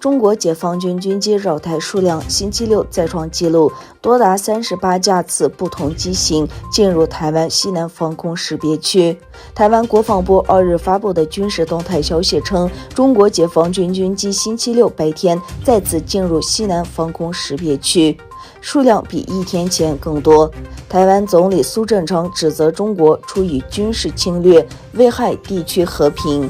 中国解放军军机扰台数量星期六再创纪录，多达38架次不同机型进入台湾西南防空识别区。台湾国防部2日发布的军事动态消息称，中国解放军军机星期六白天再次进入西南防空识别区，数量比1天前更多。台湾总理苏贞昌指责中国出于军事侵略，危害地区和平。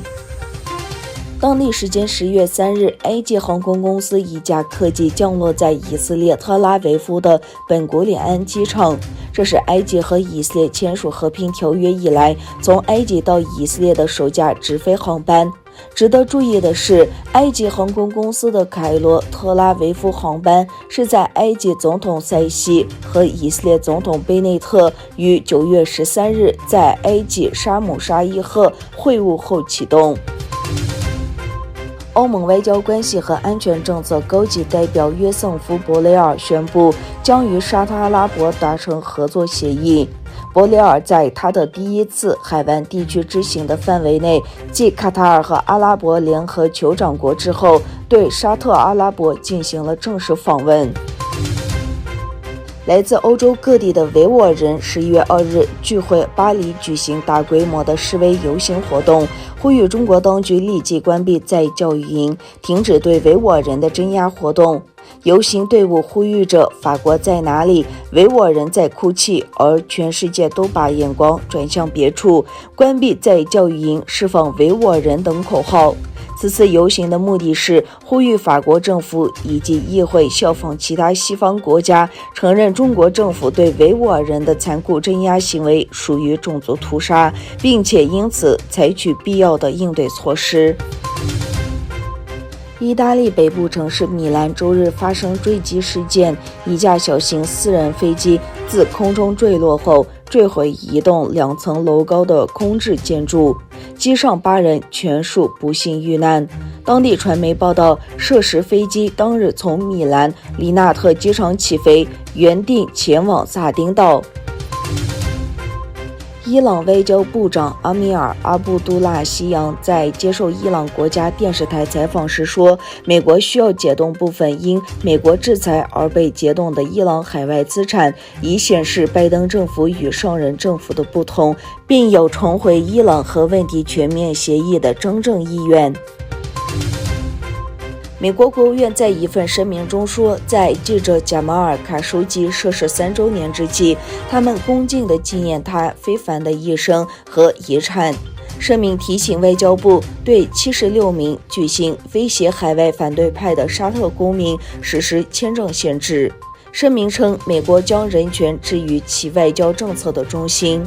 当地时间10月3日，埃及航空公司一架客机降落在以色列特拉维夫的本古里安机场，这是埃及和以色列签署和平条约以来从埃及到以色列的首架直飞航班。值得注意的是，埃及航空公司的凯罗特拉维夫航班是在埃及总统塞西和以色列总统贝内特于9月13日在埃及沙姆沙伊赫会晤后启动。欧盟外交关系和安全政策高级代表约瑟夫·博雷尔宣布将与沙特阿拉伯达成合作协议。博雷尔在他的第一次海湾地区之行的范围内，继卡塔尔和阿拉伯联合酋长国之后，对沙特阿拉伯进行了正式访问。来自欧洲各地的维吾尔人11月2日聚会巴黎举行大规模的示威游行活动，呼吁中国当局立即关闭在教育营，停止对维吾尔人的镇压活动。游行队伍呼吁着法国在哪里，维吾尔人在哭泣，而全世界都把眼光转向别处，关闭在教育营，释放维吾尔人等口号。此次游行的目的是呼吁法国政府以及议会效仿其他西方国家，承认中国政府对维吾尔人的残酷镇压行为属于种族屠杀，并且因此采取必要的应对措施。意大利北部城市米兰周日发生坠机事件，一架小型私人飞机自空中坠落后坠毁一栋2层楼高的空置建筑，机上8人全数不幸遇难。当地传媒报道，涉事飞机当日从米兰里纳特机场起飞，原定前往萨丁岛。伊朗外交部长阿米尔·阿布杜拉希扬在接受伊朗国家电视台采访时说，美国需要解冻部分因美国制裁而被解冻的伊朗海外资产，以显示拜登政府与上任政府的不同，并有重回伊朗核问题全面协议的真正意愿。美国国务院在一份声明中说，在记者贾马尔·卡舒吉逝世3周年之际，他们恭敬地纪念他非凡的一生和遗产。声明提醒外交部对76名举行威胁海外反对派的沙特公民实施签证限制。声明称，美国将人权置于其外交政策的中心。